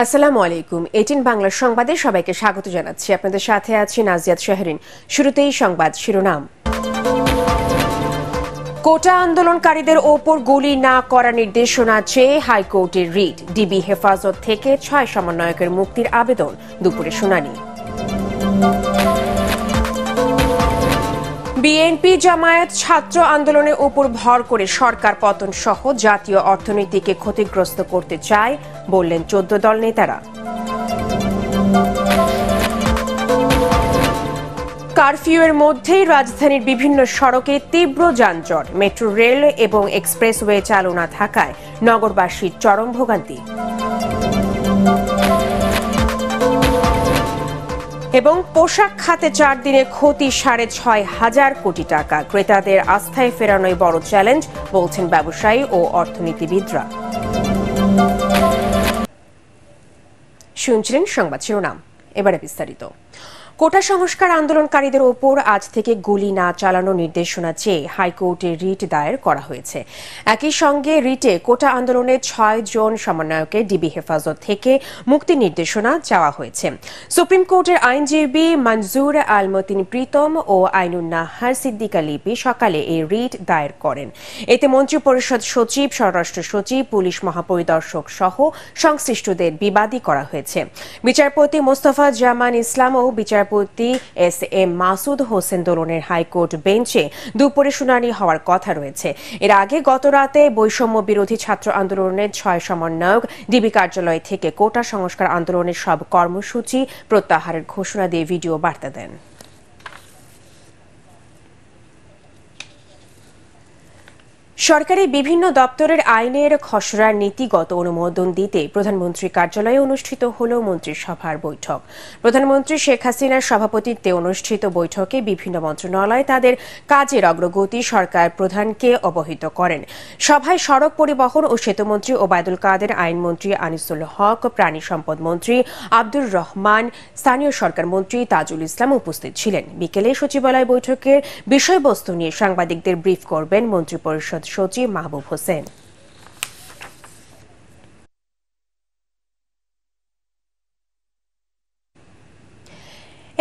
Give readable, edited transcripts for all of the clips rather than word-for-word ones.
আসসালামু আলাইকুম। 18 বাংলা সংবাদে সবাইকে স্বাগত জানাচ্ছি। আপনাদের সাথে আছি নাজিয়াত শাহরিন। শুরুতেই সংবাদ শিরোনাম। কোটা আন্দোলনকারীদের ওপর গুলি না করার নির্দেশনা চেয়ে হাইকোর্টের রিট। ডিবি হেফাজত থেকে 6 সমন্বয়কের মুক্তির আবেদন। দুপুরে শুনানি। বিএনপি জামায়াত ছাত্র আন্দোলনের উপর ভর করে সরকার পতন সহ জাতীয় অর্থনীতিকে ক্ষতিগ্রস্ত করতে চায় বললেন 14 দল নেতারা। কারফিউয়ের মধ্যেই রাজধানীর বিভিন্ন সড়কে তীব্র যানজট। মেট্রো রেল এবং এক্সপ্রেসওয়ে চালু না থাকায় নগরবাসীর চরম ভোগান্তি। এবং পোশাক খাতে 4 দিনে ক্ষতি 6,500 কোটি টাকা। ক্রেতাদের আস্থায় ফেরানোই বড় চ্যালেঞ্জ বলছেন ব্যবসায়ী ও অর্থনীতিবিদরা। শুনছিলেন সংবাদ শিরোনাম, এবারে বিস্তারিত। কোটা সংস্কার আন্দোলনকারীদের ওপর আজ থেকে গুলি না চালানোর নির্দেশনা চেয়ে হাইকোর্টে রিট দায়ের করা হয়েছে। একই সঙ্গে রিটে কোটা আন্দোলনের 6 জন সমন্বয়কের ডিবি হেফাজত থেকে মুক্তির নির্দেশনা চাওয়া হয়েছে। সুপ্রিম কোর্টের আইনজীবী মনজুর আল মতিন প্রীতম ও আইনুন নাহার সিদ্দিকা লিপি সকালে এই রিট দায়ের করেন। এতে মন্ত্রিপরিষদ সচিব, স্বরাষ্ট্র সচিব, পুলিশ মহাপরিদর্শক সহ সংশ্লিষ্টদের বিবাদী করা হয়েছে। বিচারপতি মোস্তফা জামান ইসলাম ও বিচারপতি এস.এম. মাসুদ হোসেন দোলনের হাইকোর্ট বেঞ্চে দুপুরে শুনানি হওয়ার কথা রয়েছে। এর আগে গত রাতে বৈষম্য বিরোধী ছাত্র আন্দোলনের 6 সমন্বয়ক ডিবি কার্যালয় থেকে কোটা সংস্কার আন্দোলনের সব কর্মসূচি প্রত্যাহারের ঘোষণা দিয়ে ভিডিও বার্তা দেন। সরকারি বিভিন্ন দপ্তরের আইনের খসড়ার নীতিগত অনুমোদন দিতে প্রধানমন্ত্রীর কার্যালয়ে অনুষ্ঠিত হল মন্ত্রিসভার বৈঠক। প্রধানমন্ত্রী শেখ হাসিনার সভাপতিত্বে অনুষ্ঠিত বৈঠকে বিভিন্ন মন্ত্রণালয় তাদের কাজের অগ্রগতি সরকার প্রধানকে অবহিত করেন। সভায় সড়ক পরিবহন ও সেতুমন্ত্রী ওবায়দুল কাদের, আইনমন্ত্রী আনিসুল হক, প্রাণী সম্পদ মন্ত্রী আব্দুর রহমান, স্থানীয় সরকার মন্ত্রী তাজুল ইসলাম উপস্থিত ছিলেন। বিকেলে সচিবালয় বৈঠকের বিষয়বস্তু নিয়ে সাংবাদিকদের ব্রিফ করবেন মন্ত্রিপরিষদ সচিব মাহবুব হোসেন।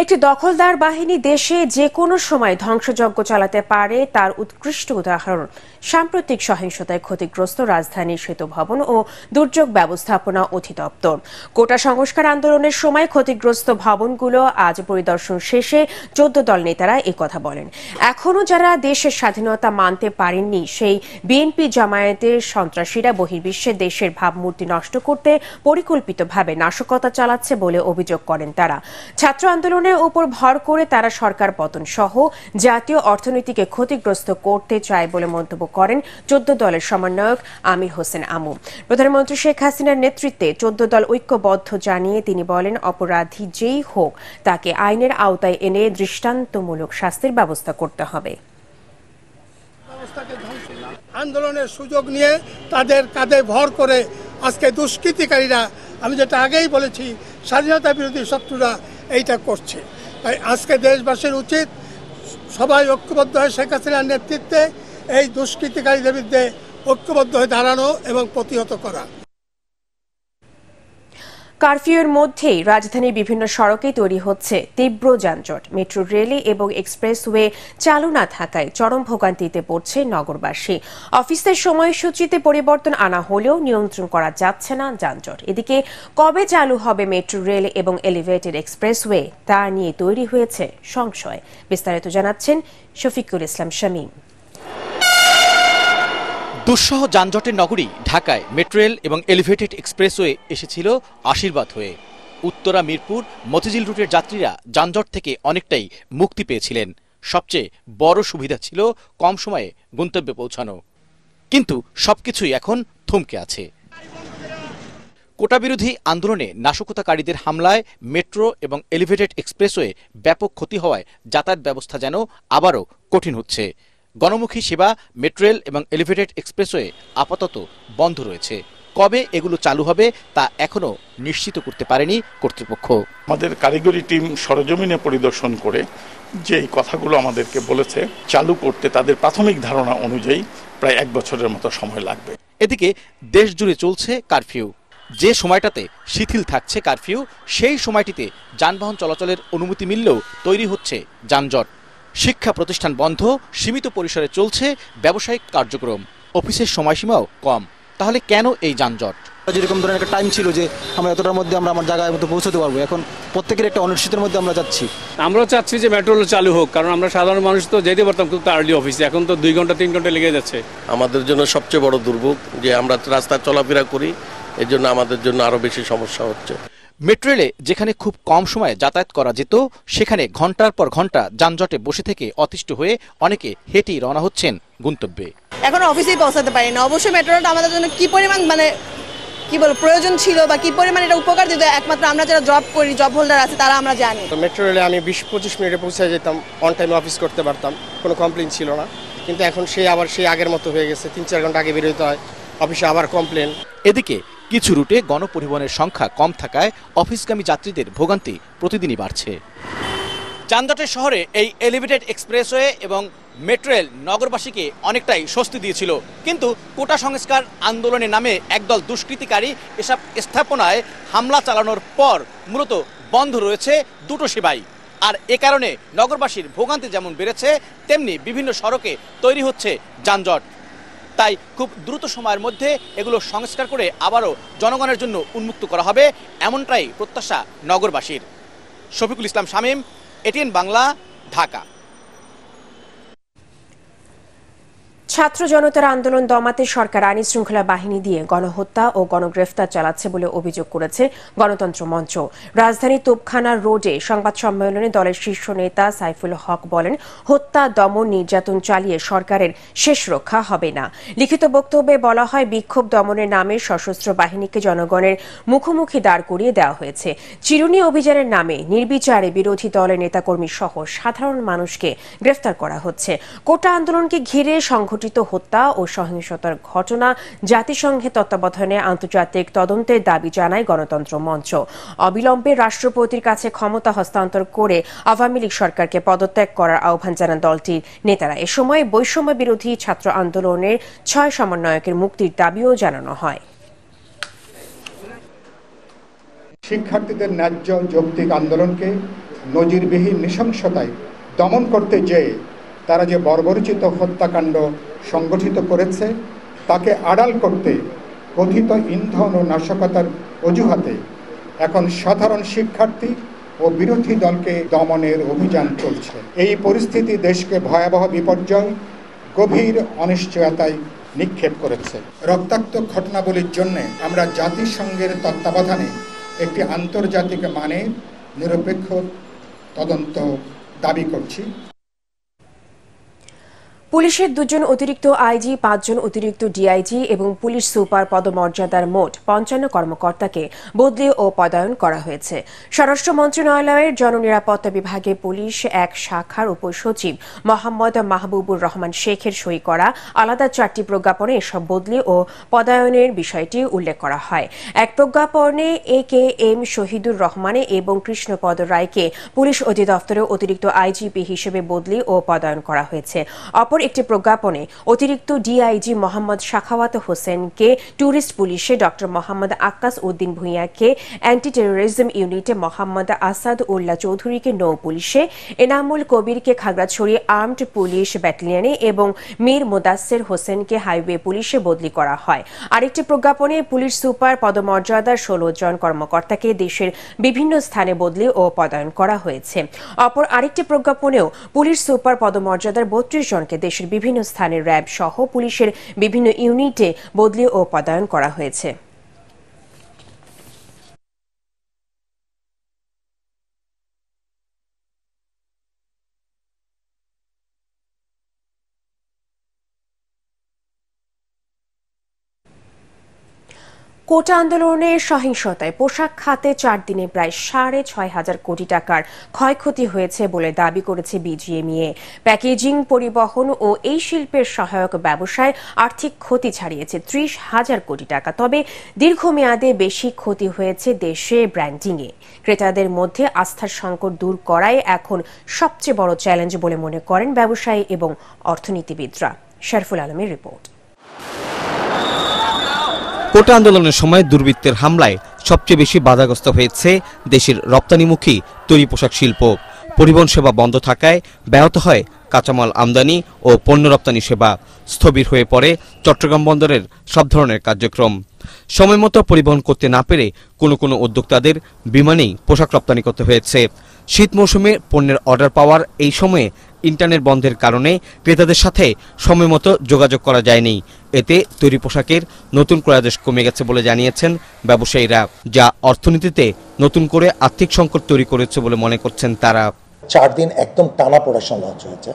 একটি দখলদার বাহিনী দেশে যে কোনো সময় ধ্বংসযজ্ঞ চালাতে পারে তার উৎকৃষ্ট উদাহরণ সাম্প্রতিক সহিংসতায় ক্ষতিগ্রস্ত রাজধানীর সেতু ভবন ও দুর্যোগ ব্যবস্থাপনা অধিদপ্তর। কোটা সংস্কার আন্দোলনের সময় ক্ষতিগ্রস্ত ভবনগুলো আজ পরিদর্শন শেষে 14 দল নেতারা একথা বলেন। এখনও যারা দেশের স্বাধীনতা মানতে পারেননি সেই বিএনপি জামায়াতের সন্ত্রাসীরা বহির্বিশ্বে দেশের ভাবমূর্তি নষ্ট করতে পরিকল্পিতভাবে নাশকতা চালাচ্ছে বলে অভিযোগ করেন তারা। ছাত্র আন্দোলনের উপর ভর করে তারা সরকার পতন সহ জাতীয় অর্থনীতিকে ক্ষতিগ্রস্ত করতে চায় বলে মন্তব্য করেন 14 দলের সমন্বয়ক আমির হোসেন আমু। প্রধানমন্ত্রী শেখ হাসিনার নেতৃত্বে 14 দল ঐক্যবদ্ধ জানিয়ে তিনি বলেন, অপরাধী যেই হোক তাকে আইনের আওতায় এনে দৃষ্টান্তমূলক শাস্তির ব্যবস্থা করতে হবে। আন্দোলনের সুযোগ নিয়ে তাদের কাঁধে ভর করে আজকে দুষ্কৃতিকারীরা, আমি যেটা আগেই বলেছি, স্বাধীনতা বিরোধী শত্রুরা এইটা করছে। তাই আজকে দেশবাসীর উচিত সবাই ঐক্যবদ্ধ হয়ে শেখ হাসিনার নেতৃত্বে এই দুষ্কৃতিকারীদের বিরুদ্ধে ঐক্যবদ্ধ হয়ে দাঁড়ানো এবং প্রতিহত করা। কারফিউর মধ্যেই রাজধানীর বিভিন্ন সড়কে তৈরি হচ্ছে তীব্র যানজট। মেট্রো রেল এবং এক্সপ্রেসওয়ে চালু না থাকায় চরম ভোগান্তিতে পড়ছে নগরবাসী। অফিসের সময়সূচিতে পরিবর্তন আনা হলেও নিয়ন্ত্রণ করা যাচ্ছে না যানজট। এদিকে কবে চালু হবে মেট্রো রেল এবং এলিভেটেড এক্সপ্রেসওয়ে তা নিয়ে তৈরি হয়েছে সংশয়। বিস্তারিত জানাচ্ছেন শফিকুল ইসলাম শামীম। দুঃসহ যানজটের নগরী ঢাকায় মেট্রো রেল এবং এলিভেটেড এক্সপ্রেসওয়ে এসেছিল আশীর্বাদ হয়ে। উত্তরা, মিরপুর, মতিঝিল রুটের যাত্রীরা যানজট থেকে অনেকটাই মুক্তি পেয়েছিলেন। সবচেয়ে বড় সুবিধা ছিল কম সময়ে গন্তব্যে পৌঁছানো। কিন্তু সবকিছুই এখন থমকে আছে। কোটা বিরোধী আন্দোলনে নাশকতাকারীদের হামলায় মেট্রো এবং এলিভেটেড এক্সপ্রেসওয়ে ব্যাপক ক্ষতি হওয়ায় যাতায়াত ব্যবস্থা যেন আবারও কঠিন হচ্ছে। গণমুখী সেবা মেট্রো রেল এবং এলিভেটেড এক্সপ্রেসওয়ে আপাতত বন্ধ রয়েছে। কবে এগুলো চালু হবে তা এখনো নিশ্চিত করতে পারেনি কর্তৃপক্ষ। আমাদের কারিগরি টিম সরজমিনে পরিদর্শন করে যে কথাগুলো আমাদেরকে বলেছে, চালু করতে তাদের প্রাথমিক ধারণা অনুযায়ী প্রায় 1 বছরের মতো সময় লাগবে। এদিকে দেশ জুড়ে চলছে কারফিউ। যে সময়টাতে শিথিল থাকছে কারফিউ, সেই সময়টিতে যানবাহন চলাচলের অনুমতি মিললেও তৈরি হচ্ছে যানজট। শিক্ষা প্রতিষ্ঠান বন্ধ, সীমিত পরিসরে চলছে ব্যবসায়িক কার্যক্রম, অফিসের সময়সীমাও কম। তাহলে কেন এই যানজট? যেরকম ধরনের একটা টাইম ছিল যে আমরা এতটার মধ্যে আমরা আমার জায়গায় মতো পৌঁছতে পারবো, এখন প্রত্যেকের একটা অনিশ্চিতের মধ্যে আমরা যাচ্ছি। আমরাও চাচ্ছি যে মেট্রো রেল চালু হোক, কারণ আমরা সাধারণ মানুষ তো যেতে পারতাম কিন্তু আর্লি অফিসে, এখন তো 2 ঘন্টা 3 ঘন্টা লেগে যাচ্ছে। আমাদের জন্য সবচেয়ে বড় দুর্ভোগ যে আমরা রাস্তায় চলাফেরা করি, এর জন্য আমাদের জন্য আরো বেশি সমস্যা হচ্ছে। মেট্রো রেলে যেখানে খুব কম সময়ে যাতায়াত করা যেত, সেখানে ঘন্টার পর ঘন্টা যানজটে বসে থেকে অতিষ্ঠ হয়ে অনেকে হেঁটেই রওনা হচ্ছেন গন্তব্যে। এখন অফিসেই পৌঁছাতে পারি না। অবশ্যই মেট্রো রেলটা আমাদের জন্য কি পরিমাণ প্রয়োজন ছিল বা কি পরিমাণ এটা উপকার দিত, একমাত্র আমরা যারা জব করি, জব হোল্ডার আছে, তারা আমরা জানি। মেট্রো রেলে আমি 20-25 মিনিটে পৌঁছে যেতাম, অন টাইমে অফিস করতে পারতাম, কোনো কমপ্লেন ছিল না। কিন্তু এখন সেই আগের মতো হয়ে গেছে, 3-4 ঘন্টা আগে বেরোতে হয়, অফিসে আবার কমপ্লেন। এদিকে কিছু রুটে গণপরিবহনের সংখ্যা কম থাকায় অফিসগামী যাত্রীদের ভোগান্তি প্রতিদিনই বাড়ছে। যানজটের শহরে এই এলিভেটেড এক্সপ্রেসওয়ে এবং মেট্রো রেল নগরবাসীকে অনেকটাই স্বস্তি দিয়েছিল, কিন্তু কোটা সংস্কার আন্দোলনের নামে একদল দুষ্কৃতিকারী এসব স্থাপনায় হামলা চালানোর পর মূলত বন্ধ রয়েছে দুটো সেবাই। আর এ কারণে নগরবাসীর ভোগান্তি যেমন বেড়েছে, তেমনি বিভিন্ন সড়কে তৈরি হচ্ছে যানজট। তাই খুব দ্রুত সময়ের মধ্যে এগুলো সংস্কার করে আবারও জনগণের জন্য উন্মুক্ত করা হবে, এমনটাই প্রত্যাশা নগরবাসীর। শফিকুল ইসলাম শামীম, এটিএন বাংলা, ঢাকা। ছাত্র জনতার আন্দোলন দমাতে সরকার আইন শৃঙ্খলা বাহিনী দিয়ে গণহত্যা ও গণগ্রেফতার চালাচ্ছে বলে অভিযোগ করেছে গণতন্ত্র মঞ্চ। রাজধানী তোপখানা রোডে সংবাদ সম্মেলনে দলের শীর্ষ নেতা সাইফুল হক বলেন, হত্যা, দমন, নির্যাতন চালিয়ে সরকারের শেষ রক্ষা হবে না। লিখিত বক্তব্যে বলা হয়, বিক্ষোভ দমনের নামে সশস্ত্র বাহিনীকে জনগণের মুখোমুখি দাঁড় করিয়ে দেওয়া হয়েছে। চিরুনি অভিযানের নামে নির্বিচারে বিরোধী দলের নেতাকর্মী সহ সাধারণ মানুষকে গ্রেফতার করা হচ্ছে। কোটা আন্দোলনকে ঘিরে সংঘটিত হত্যা ও সহিংসতার ঘটনা জাতিসংঘের তত্ত্বাবধানে আন্তর্জাতিক তদন্তের দাবি জানায় গণতন্ত্র মঞ্চ। অবিলম্বে রাষ্ট্রপতির কাছে ক্ষমতা হস্তান্তর করে আওয়ামী লীগ সরকারকে পদত্যাগ করার আহ্বান জানান দলটির নেতারা। এ সময় বৈষম্য বিরোধী ছাত্র আন্দোলনের 6 সমন্বয়কের মুক্তির দাবিও জানানো হয়। শিক্ষার্থীদের ন্যায্য যৌক্তিক আন্দোলনকে নজিরবিহীন নৃশংসতায় দমন করতে যেয়ে তারা যে বর্বরচিত হত্যাকাণ্ড সংগঠিত করেছে, তাকে আড়াল করতে কথিত ইন্ধন ও নাশকতার অজুহাতে এখন সাধারণ শিক্ষার্থী ও বিরোধী দলকে দমনের অভিযান চলছে। এই পরিস্থিতি দেশকে ভয়াবহ বিপর্যয়, গভীর অনিশ্চয়তায় নিক্ষেপ করেছে। রক্তাক্ত ঘটনাবলীর জন্য আমরা জাতিসংঘের তত্ত্বাবধানে একটি আন্তর্জাতিক মানের নিরপেক্ষ তদন্ত দাবি করছি। পুলিশের 2 জন অতিরিক্ত আইজি, 5 জন অতিরিক্ত ডিআইজি এবং পুলিশ সুপার পদমর্যাদার মোট 55 কর্মকর্তাকে বদলি ও পদায়ন করা হয়েছে। স্বরাষ্ট্র মন্ত্রণালয়ের জননিরাপত্তা বিভাগে পুলিশ এক শাখার উপসচিব মোহাম্মদ মাহবুবুর রহমান শেখের সই করা আলাদা 4টি প্রজ্ঞাপনে এসব বদলি ও পদায়নের বিষয়টি উল্লেখ করা হয়। এক প্রজ্ঞাপনে AKM শহীদুর রহমানে এবং কৃষ্ণপদ রায়কে পুলিশ অধিদপ্তরে অতিরিক্ত আইজিপি হিসেবে বদলি ও পদায়ন করা হয়েছে। অপর একটি প্রজ্ঞাপনে অতিরিক্ত ডিআইজি মোহাম্মদ শাখাওয়াত হোসেনকে ট্যুরিস্ট পুলিশে, ডক্টর মোহাম্মদ আক্কাস উদ্দিন ভূঁইয়াকে অ্যান্টি টেরোরিজম ইউনিটে, মোহাম্মদ আসাদ উল্লাহ চৌধুরীকে নৌ পুলিশে, এনামুল কবিরকে খাগড়াছড়ি আর্মড পুলিশ ব্যাটালিয়নে এবং মীর মোদাসের হোসেনকে হাইওয়ে পুলিশে বদলি করা হয়। আরেকটি প্রজ্ঞাপনে পুলিশ সুপার পদমর্যাদার 16 জন কর্মকর্তাকে দেশের বিভিন্ন স্থানে বদলি ও পদায়ন করা হয়েছে। অপর আরেকটি প্রজ্ঞাপনেও পুলিশ সুপার পদমর্যাদার 32 জনকে দেশের বিভিন্ন স্থানে র্যাব সহ পুলিশের বিভিন্ন ইউনিটে বদলি ও পদায়ন করা হয়েছে। কোটা আন্দোলনের সহিংসতায় পোশাক খাতে 4 দিনে প্রায় 6,500 কোটি টাকার ক্ষয়ক্ষতি হয়েছে বলে দাবি করেছে বিজিএমইএ। প্যাকেজিং, পরিবহন ও এই শিল্পের সহায়ক ব্যবসায় আর্থিক ক্ষতি ছাড়িয়েছে 30,000 কোটি টাকা। তবে দীর্ঘমেয়াদে বেশি ক্ষতি হয়েছে দেশে ব্র্যান্ডিংয়ে। ক্রেতাদের মধ্যে আস্থার সংকট দূর করাই এখন সবচেয়ে বড় চ্যালেঞ্জ বলে মনে করেন ব্যবসায়ী এবং অর্থনীতিবিদরা। শরফুল আলমের রিপোর্ট। কোটা আন্দোলনের সময় দুর্বৃত্তের হামলায় সবচেয়ে বেশি বাধাগ্রস্ত হয়েছে দেশের রপ্তানিমুখী তৈরি পোশাক শিল্প। পরিবহন সেবা বন্ধ থাকায় ব্যাহত হয় কাঁচামাল আমদানি ও পণ্য রপ্তানি সেবা। স্থবির হয়ে পড়ে চট্টগ্রাম বন্দরের সব ধরনের কার্যক্রম। সময়মতো পরিবহন করতে না পেরে কোনো উদ্যোক্তাদের বিমানেই পোশাক রপ্তানি করতে হয়েছে। শীত মৌসুমে পণ্যের অর্ডার পাওয়ার এই সময়ে ইন্টারনেট বন্ধের কারণে ক্রেতাদের সাথে সময়মতো যোগাযোগ করা যায়নি। এতে তৈরি পোশাকের নতুন ক্রয়াদেশ কমে গেছে বলে জানিয়েছেন ব্যবসায়ীরা, যা অর্থনীতিতে নতুন করে আর্থিক সংকট তৈরি করেছে বলে মনে করছেন তারা। 4 দিন একদম টানা প্রোডাকশন লঞ্চ হয়েছে।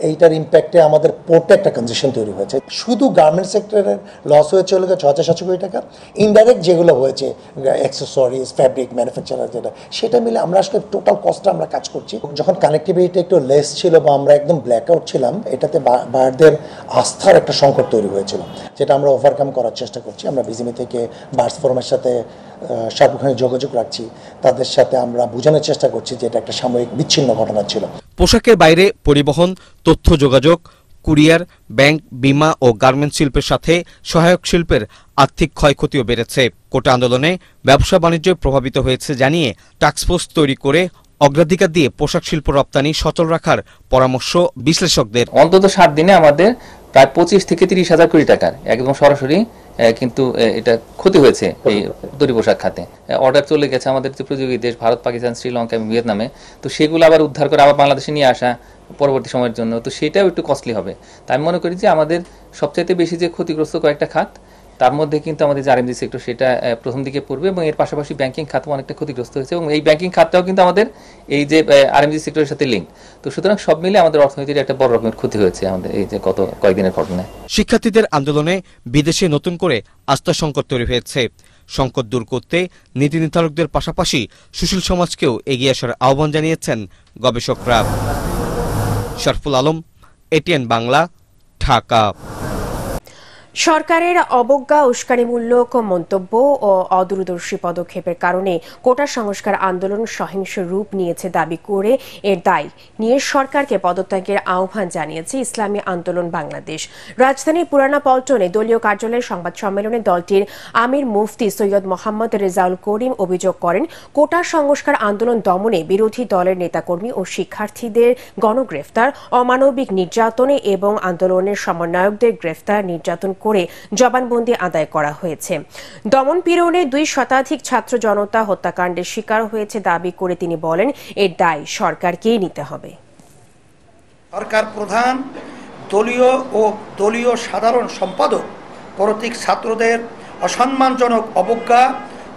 এইটার ইম্প্যাক্টে আমাদের পোর্টে একটা কনজেশন তৈরি হয়েছে। শুধু গার্মেন্টস সেক্টরের লস হয়েছে হলো 6,700 কোটি টাকা। ইনডাইরেক্ট যেগুলো হয়েছে অ্যাক্সেসরিজ, ফ্যাব্রিক ম্যানুফ্যাকচারার, যেটা মিলে আমরা আসলে টোটাল কস্টটা আমরা কাজ করছি। যখন কানেক্টিভিটি একটু লেস ছিল বা আমরা একদম ব্ল্যাকআউট ছিলাম, এটাতে বায়ারদের আস্থার একটা সংকট তৈরি হয়েছিল, যেটা আমরা ওভারকাম করার চেষ্টা করছি। আমরা বিজিএমই থেকে বার্স ফোরামের সাথে সার্বক্ষণিক যোগাযোগ রাখছি, তাদের সাথে আমরা বোঝানোর চেষ্টা করছি যে এটা একটা সাময়িক বিচ্ছিন্ন ঘটনা ছিল। পোশাকের বাইরে পরিবহন, তথ্য যোগাযোগ, কুরিয়ার, ব্যাংক, বিমা ও গার্মেন্টস শিল্পের সাথে সহায়ক শিল্পের আর্থিক ক্ষয়ক্ষতিও বেড়েছে। কোটা আন্দোলনে ব্যবসা বাণিজ্য প্রভাবিত হয়েছে জানিয়ে টাস্কফোর্স তৈরি করে অগ্রাধিকার দিয়ে পোশাক শিল্প রপ্তানি সচল রাখার পরামর্শ বিশ্লেষকদের। অন্তত 7 দিনে আমাদের প্রায় 25 থেকে 30 হাজার কোটি টাকার একদম সরাসরি কিন্তু এটা ক্ষতি হয়েছে এই তৈরি পোশাক খাতে। অর্ডার চলে গেছে আমাদের যে প্রতিযোগী দেশ ভারত, পাকিস্তান, শ্রীলঙ্কা এবং ভিয়েতনামে। তো সেগুলো আবার উদ্ধার করে আবার বাংলাদেশে নিয়ে আসা পরবর্তী সময়ের জন্য, তো সেটাও একটু কস্টলি হবে। তাই আমি মনে করি যে আমাদের সবচাইতে বেশি যে ক্ষতিগ্রস্ত কয়েকটা খাত, তার মধ্যে কিন্তু আমাদের যে আরএমজি সেক্টর সেটা প্রথম দিকে পড়বে, এবং এর পাশাপাশি ব্যাংকিং খাতও অনেকটা ক্ষতিগ্রস্ত হয়েছে, এবং এই ব্যাংকিং খাতটাও কিন্তু আমাদের এই যে আরএমজি সেক্টরের সাথে লিঙ্ক। তো সুতরাং সব মিলে আমাদের অর্থনীতির একটা বড় রকমের ক্ষতি হয়েছে আমাদের এই যে গত কয়েকদিনের ঘটনায়। শিক্ষার্থীদের আন্দোলনে বিদেশে নতুন করে আস্থা সংকট তৈরি হয়েছে। সংকট দূর করতে নীতি নির্ধারকদের পাশাপাশি সুশীল সমাজকেও এগিয়ে আসার আহ্বান জানিয়েছেন গবেষকরা। শরফুল আলম, এটিএন বাংলা, ঢাকা। সরকারের অবজ্ঞা, উস্কানিমূলক মন্তব্য ও অদূরদর্শী পদক্ষেপের কারণে কোটা সংস্কার আন্দোলন সহিংস রূপ নিয়েছে দাবি করে এর দায় নিয়ে সরকারকে পদত্যাগের আহ্বান জানিয়েছে ইসলামী আন্দোলন বাংলাদেশ। রাজধানীর পুরানা পল্টনে দলীয় কার্যালয়ের সংবাদ সম্মেলনে দলটির আমির মুফতি সৈয়দ মোহাম্মদ রেজাউল করিম অভিযোগ করেন, কোটা সংস্কার আন্দোলন দমনে বিরোধী দলের নেতাকর্মী ও শিক্ষার্থীদের গণগ্রেফতার, অমানবিক নির্যাতনে এবং আন্দোলনের সমন্বয়কদের গ্রেফতার, নির্যাতন করে জবানবন্দি আদায় করা হয়েছে। দমন পীড়নে 2 শতাধিক ছাত্র জনতা হত্যাকাণ্ডের শিকার হয়েছে দাবি করে তিনি বলেন, এর দায় সরকারকেই নিতে হবে। সরকার প্রধান, দলীয় সাধারণ সম্পাদক কর্তৃক ছাত্রদের অসম্মানজনক অবজ্ঞা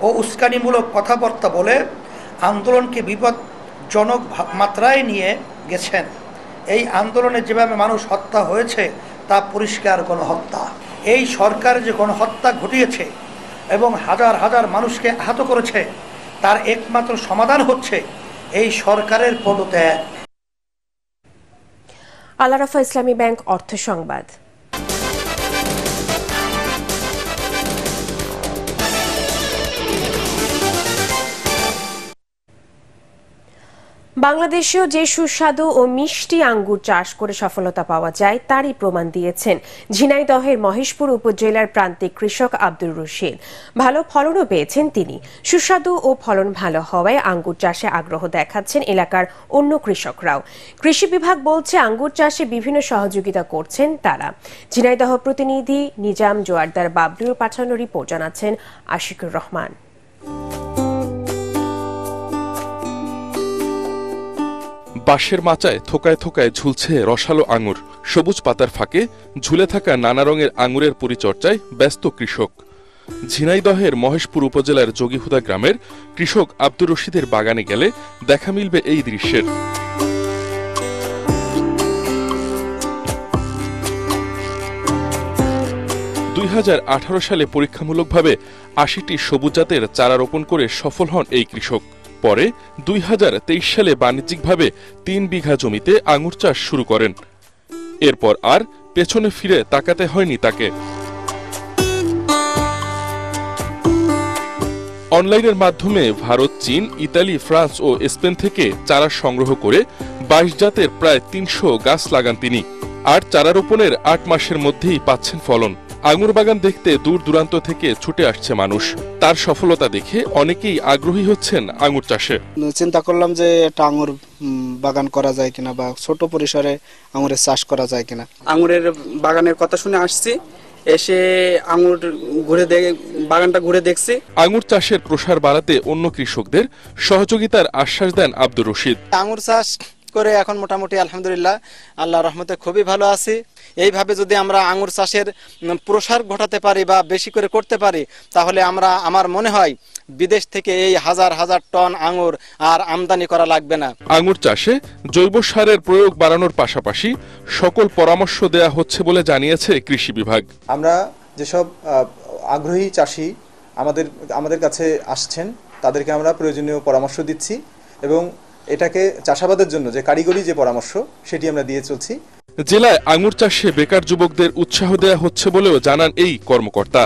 ও উস্কানিমূলক কথাবার্তা বলে আন্দোলনকে বিপজ্জনক মাত্রায় নিয়ে গেছেন। এই আন্দোলনে যেভাবে মানুষ হত্যা হয়েছে তা পরিষ্কার গণহত্যা। এই সরকার যে গণহত্যা ঘটিয়েছে এবং হাজার হাজার মানুষকে আহত করেছে, তার একমাত্র সমাধান হচ্ছে এই সরকারের পদত্যাগ। আল আরাফা ইসলামী ব্যাংক অর্থ সংবাদ। বাংলাদেশেও যে সুস্বাদু ও মিষ্টি আঙ্গুর চাষ করে সফলতা পাওয়া যায় তারই প্রমাণ দিয়েছেন ঝিনাইদহের মহেশপুর উপজেলার প্রান্তিক কৃষক আব্দুর রশিদ। ভালো ফলনও পেয়েছেন তিনি। সুস্বাদু ও ফলন ভালো হওয়ায় আঙ্গুর চাষে আগ্রহ দেখাচ্ছেন এলাকার অন্য কৃষকরাও। কৃষি বিভাগ বলছে আঙ্গুর চাষে বিভিন্ন সহযোগিতা করছেন তারা। ঝিনাইদহ প্রতিনিধি নিজাম জোয়ারদার বাবলুর পাঠানো রিপোর্ট জানাচ্ছেন আশিকুর রহমান। বাঁশের মাচায় থোকায় থোকায় ঝুলছে রসালো আঙুর। সবুজ পাতার ফাঁকে ঝুলে থাকা নানা রঙের আঙুরের পরিচর্যায় ব্যস্ত কৃষক। ঝিনাইদহের মহেশপুর উপজেলার যোগীহুদা গ্রামের কৃষক আব্দুর রশিদের বাগানে গেলে দেখা মিলবে এই দৃশ্যের। সালে পরীক্ষামূলকভাবে ৮০টি সবুজ জাতের চারা রোপণ করে সফল হন এই কৃষক। পরে ২০২৩ সালে বাণিজ্যিকভাবে ৩ বিঘা জমিতে আঙুর চাষ শুরু করেন। এরপর আর পেছনে ফিরে তাকাতে হয়নি তাকে। অনলাইনের মাধ্যমে ভারত, চীন, ইতালি, ফ্রান্স ও স্পেন থেকে চারা সংগ্রহ করে ২২ জাতের প্রায় ৩০০ গাছ লাগান তিনি। আর চারা রোপণের ৮ মাসের মধ্যেই পাচ্ছেন ফলন। আঙুর বাগান দেখতে দূর দূরান্ত থেকে ছুটে আসছে মানুষ। তার সফলতা দেখে অনেকেই আগ্রহী হচ্ছেন আঙুর চাষে। চিন্তা করলাম যে একটা আঙুর বাগান করা যায় কিনা বা ছোট পরিসরে আঙুরের চাষ করা যায় কিনা। আঙুরের বাগানের কথা শুনে আসছি, এসে আঙুর বাগানটা ঘুরে দেখছি। আঙুর চাষের প্রসার বাড়াতে অন্য কৃষকদের সহযোগিতার আশ্বাস দেন আব্দুর রশিদ। আঙুর চাষ করে এখন মোটামুটি আলহামদুলিল্লাহ আল্লাহর রহমতে খুবই ভালো আছি। এইভাবে যদি আমরা আঙুর চাষের প্রসার ঘটাতে পারি বা বেশি করে করতে পারি, তাহলে আমার মনে হয় বিদেশ থেকে এই হাজার হাজার টন আঙুর আর আমদানি করা লাগবে না। আঙুর চাষে জৈব সারের প্রয়োগ বাড়ানোর পাশাপাশি সকল পরামর্শ দেয়া হচ্ছে বলে জানিয়েছে কৃষি বিভাগ। আমরা যেসব আগ্রহী চাষি আমাদের কাছে আসছেন, তাদেরকে আমরা প্রয়োজনীয় পরামর্শ দিচ্ছি এবং এটাকে চাষাবাদের জন্য যে কারিগরি যে পরামর্শ সেটি আমরা দিয়ে চলছি। জেলায় আঙুর চাষে বেকার যুবকদের উৎসাহ দেয়া হচ্ছে বলেও জানান এই কর্মকর্তা।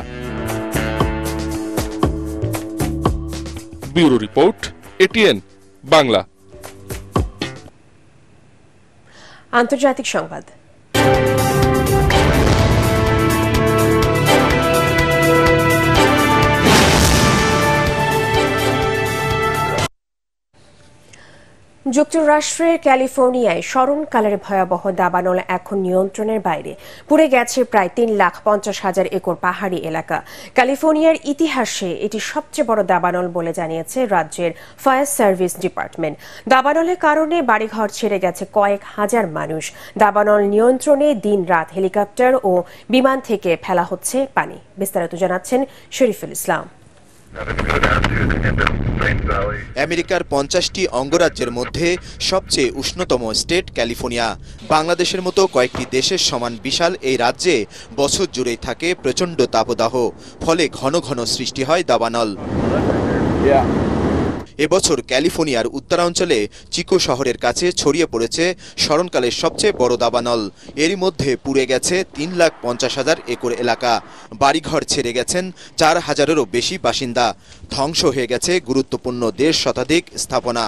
Bureau report, ATN Bangla. আন্তর্জাতিক সংবাদ। যুক্তরাষ্ট্রের ক্যালিফোর্নিয়ায় স্মরণকালের ভয়াবহ দাবানল এখন নিয়ন্ত্রণের বাইরে। পুড়ে গেছে প্রায় 3,50,000 একর পাহাড়ি এলাকা। ক্যালিফোর্নিয়ার ইতিহাসে এটি সবচেয়ে বড় দাবানল বলে জানিয়েছে রাজ্যের ফায়ার সার্ভিস ডিপার্টমেন্ট। দাবানলের কারণে বাড়িঘর ছেড়ে গেছে কয়েক হাজার মানুষ। দাবানল নিয়ন্ত্রণে দিন-রাত হেলিকপ্টার ও বিমান থেকে ফেলা হচ্ছে পানি। বিস্তারিত জানাচ্ছেন শরীফুল ইসলাম। আমেরিকার 50টি অঙ্গরাজ্যের মধ্যে সবচেয়ে উষ্ণতম স্টেট ক্যালিফোর্নিয়া। বাংলাদেশের মতো কয়েকটি দেশের সমান বিশাল এই রাজ্যে বছর জুড়েই থাকে প্রচণ্ড তাপদাহ, ফলে ঘন ঘন সৃষ্টি হয় দাবানল। এবছর ক্যালিফোর্নিয়ার উত্তরাঞ্চলে চিকো শহরের কাছে ছড়িয়ে পড়েছে স্মরণকালের সবচেয়ে বড় দাবানল। এরই মধ্যে পুড়ে গেছে 3,50,000 একর এলাকা। বাড়িঘর ছেড়ে গেছেন 4,000-এরও বেশি বাসিন্দা। ধ্বংস হয়ে গেছে গুরুত্বপূর্ণ 1.5 শতাধিক স্থাপনা।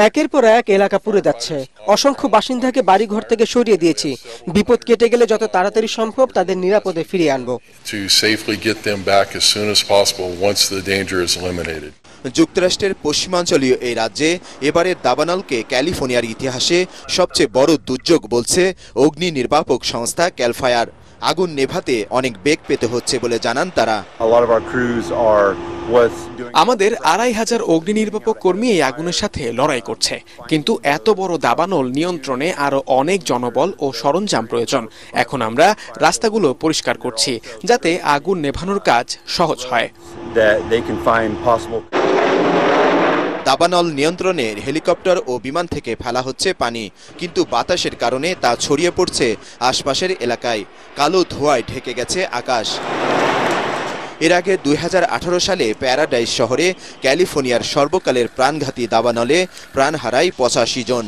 একের পর এক এলাকা পুড়ে যাচ্ছে। অসংখ্য বাসিন্দাকে বাড়িঘর থেকে সরিয়ে দিয়েছি। বিপদ কেটে গেলে যত তাড়াতাড়ি সম্ভব তাদের নিরাপদে ফিরিয়ে আনবো। যুক্তরাষ্ট্রের পশ্চিমাঞ্চলীয় এই রাজ্যে এবারের দাবানলকে ক্যালিফোর্নিয়ার ইতিহাসে সবচেয়ে বড় দুর্যোগ বলছে অগ্নি নির্বাপক সংস্থা ক্যাল ফায়ার। আগুন নেভাতে অনেক বেগ পেতে হচ্ছে বলে জানান তারা। আমাদের 2,500 অগ্নি নির্বাপক কর্মী এই আগুনের সাথে লড়াই করছে, কিন্তু এত বড় দাবানল নিয়ন্ত্রণে আরো অনেক জনবল ও সরঞ্জাম প্রয়োজন। এখন আমরা রাস্তাগুলো পরিষ্কার করছি যাতে আগুন নেভানোর কাজ সহজ হয়। দাবানল নিয়ন্ত্রণে হেলিকপ্টার ও বিমান থেকে ফেলা হচ্ছে পানি, কিন্তু বাতাসের কারণে তা ছড়িয়ে পড়ছে আশপাশের এলাকায়। কালো ধোঁয়ায় ঢেকে গেছে আকাশ। এর আগে 2018 সালে প্যারাডাইস শহরে ক্যালিফোর্নিয়ার সর্বকালের প্রাণঘাতী দাবানলে প্রাণ হারায় 85 জন।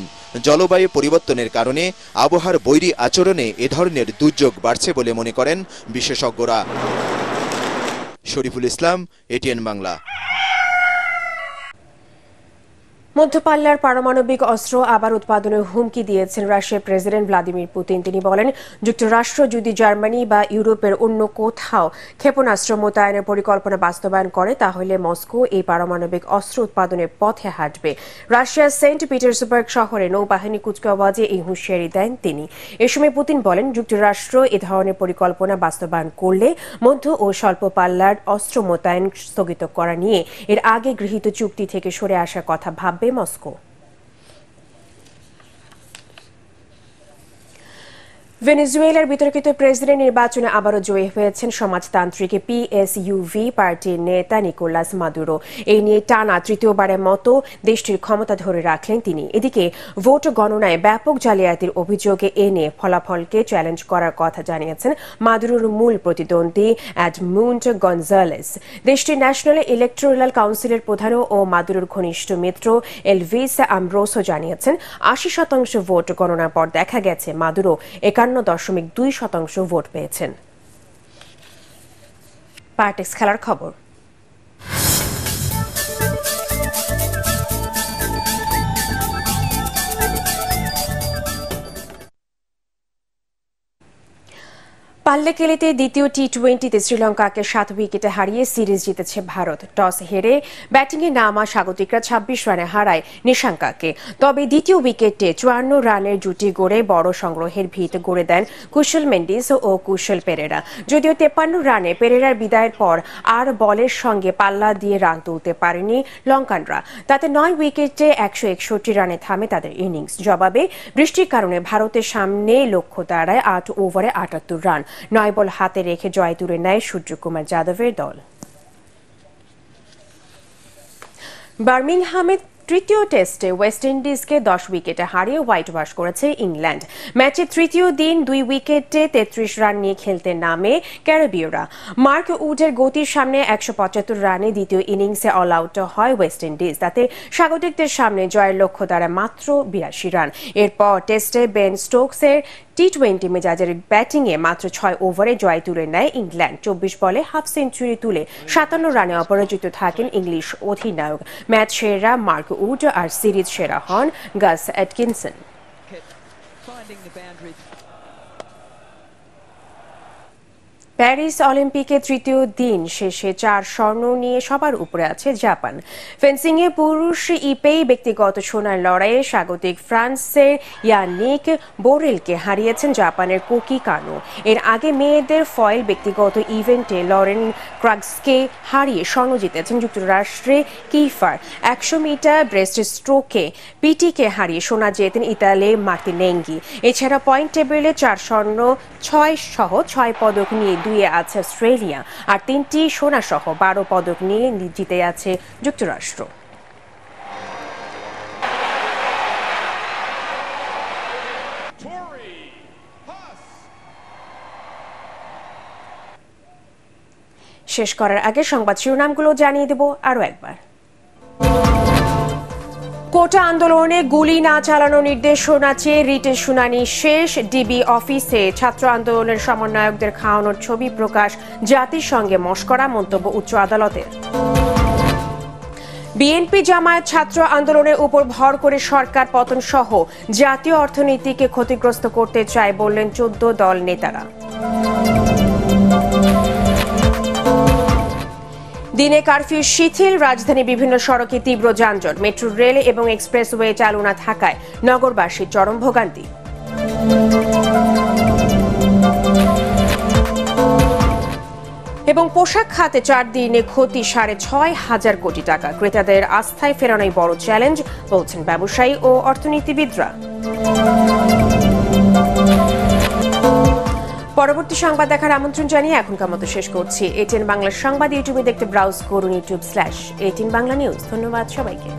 জলবায়ু পরিবর্তনের কারণে আবহাওয়ার বৈরী আচরণে এ ধরনের দুর্যোগ বাড়ছে বলে মনে করেন বিশেষজ্ঞরা। শরীফুল ইসলাম, এটিএন বাংলা। মধ্যপাল্লার পারমাণবিক অস্ত্র আবার উৎপাদনের হুমকি দিয়েছেন রাশিয়ার প্রেসিডেন্ট ভ্লাদিমির পুতিন। তিনি বলেন, যুক্তরাষ্ট্র যদি জার্মানি বা ইউরোপের অন্য কোথাও ক্ষেপণাস্ত্র মোতায়েনের পরিকল্পনা বাস্তবায়ন করে, তাহলে মস্কো এই পারমাণবিক অস্ত্র উৎপাদনের পথে হাঁটবে। রাশিয়ার সেন্ট পিটার্সবার্গ শহরে নৌবাহিনী কুচকাওয়াজে এই হুঁশিয়ারি দেন তিনি। এ সময় পুতিন বলেন, যুক্তরাষ্ট্র এ ধরনের পরিকল্পনা বাস্তবায়ন করলে মধ্য ও স্বল্প পাল্লার অস্ত্র মোতায়েন স্থগিত করা নিয়ে এর আগে গৃহীত চুক্তি থেকে সরে আসার কথা ভাববে মস্কো। ভেনেজুয়েলার বিতর্কিত প্রেসিডেন্ট নির্বাচনে আবারও জয়ী হয়েছেন সমাজতান্ত্রিক পিএসইউভি পার্টির নেতা নিকোলাস মাদুরো। এই নিয়ে টানা তৃতীয়বারের মতো দেশটির ক্ষমতা ধরে রাখলেন তিনি। এদিকে ভোট গণনায় ব্যাপক জালিয়াতির অভিযোগে এনে ফলাফলকে চ্যালেঞ্জ করার কথা জানিয়েছেন মাদুরোর মূল প্রতিদ্বন্দ্বী এডমুন্ড গনজালেস। দেশটির ন্যাশনাল ইলেকটোরাল কাউন্সিলের প্রধান ও মাদুরোর ঘনিষ্ঠ মিত্র এলভিস আমব্রোসো জানিয়েছেন, 80% ভোট গণনার পর দেখা গেছে মাদুরো 51.2% ভোট পেয়েছেন। পার্টেক্স খেলার খবর। পাল্লেকেলেতে দ্বিতীয় টি-20তে শ্রীলঙ্কাকে 7 উইকেটে হারিয়ে সিরিজ জিতেছে ভারত। টস হেরে ব্যাটিংয়ে নামা স্বাগতিকরা 26 রানে হারায় নিশাঙ্কাকে। তবে দ্বিতীয় উইকেটে 54 রানের জুটি গড়ে বড় সংগ্রহের ভিত গড়ে দেন কুশল মেন্ডিস ও কুশল পেরেরা। যদিও 53 রানে পেরেরার বিদায়ের পর আর বলের সঙ্গে পাল্লা দিয়ে রান তুলতে পারেনি লঙ্কানরা। তাতে 9 উইকেটে 161 রানে থামে তাদের ইনিংস। জবাবে বৃষ্টির কারণে ভারতের সামনে লক্ষ্য দাঁড়ায় 8 ওভারে 78 রান। 9 বল হাতে রেখে জয় তুলে নেয় সূর্যকুমার যাদবের দল। বার্মিংহামে তৃতীয় টেস্টে ওয়েস্ট ইন্ডিজকে 10 উইকেটে হারিয়ে হোয়াইট ওয়াশ করেছে ইংল্যান্ড। ম্যাচের তৃতীয় দিন 2 উইকেটে 33 রান নিয়ে খেলতে নামে ক্যারিবীয়রা। মার্ক উডের গতির সামনে 175 রানে দ্বিতীয় ইনিংসে অল আউট হয় ওয়েস্ট ইন্ডিজ। তাতে স্বাগতিকদের সামনে জয়ের লক্ষ্য দাঁড়ায় মাত্র 82 রান। এরপর টেস্টে বেন স্টোকসের টি-20 মেজাজের ব্যাটিংয়ে মাত্র 6 ওভারে জয় তুলে নেয় ইংল্যান্ড। 24 বলে হাফ সেঞ্চুরি তুলে 57 রানে অপরাজিত থাকেন ইংলিশ অধিনায়ক। ম্যাচ সেরা মার্ক উড আর সিরিজ সেরা হন গাস এটকিনসন। প্যারিস অলিম্পিকে তৃতীয় দিন শেষে 4 স্বর্ণ নিয়ে সবার উপরে আছে জাপান। ফেন্সিংয়ে পুরুষ ইপেই ব্যক্তিগত সোনার লড়াইয়ে স্বাগতিক ফ্রান্সের ইয়ানিক বোরেলকে হারিয়েছেন জাপানের কোকি কানো। এর আগে মেয়েদের ফয়েল ব্যক্তিগত ইভেন্টে লরেন ক্রাগসকে হারিয়ে স্বর্ণ জিতেছেন যুক্তরাষ্ট্রে কিফার। 100 মিটার ব্রেস্ট স্ট্রোকে পিটিকে হারিয়ে সোনা জেতেন ইতালি মার্তিনেঙ্গি। এছাড়া পয়েন্ট টেবিলে 4 স্বর্ণ 6 সহ 6 পদক নিয়ে 2 আছে অস্ট্রেলিয়া, আর 3টি সোনা সহ 12 পদক নিয়ে জিতে আছে যুক্তরাষ্ট্র। শেষ করার আগে সংবাদ শিরোনামগুলো জানিয়ে দেব আরো একবার। কোটা আন্দোলনে গুলি না চালানোর নির্দেশনা চেয়ে রিটের শুনানি শেষ। ডিবি অফিসে ছাত্র আন্দোলনের সমন্বয়কদের খাওয়ানোর ছবি প্রকাশ, জাতিসংঘে মশকরা মন্তব্য উচ্চ আদালতের। বিএনপি জামায়াত ছাত্র আন্দোলনের উপর ভর করে সরকার পতন সহ জাতীয় অর্থনীতিকে ক্ষতিগ্রস্ত করতে চায় বললেন 14 দল নেতারা। দিনে কারফিউ শিথিল, রাজধানীর বিভিন্ন সড়কে তীব্র যানজট। মেট্রো রেল এবং এক্সপ্রেসওয়ে চালু না থাকায় নগরবাসীর চরম ভোগান্তি। এবং পোশাক খাতে 4 দিনে ক্ষতি 6.5 কোটি টাকা। ক্রেতাদের আস্থায় ফেরানোই বড় চ্যালেঞ্জ বলছেন ব্যবসায়ী ও অর্থনীতিবিদরা। পরবর্তী সংবাদ দেখার আমন্ত্রণ জানিয়ে এখনকার মতো শেষ করছি। এটিএন বাংলার সংবাদ ইউটিউবে দেখতে ব্রাউজ করুন youtube/18 বাংলা নিউজ। ধন্যবাদ সবাইকে।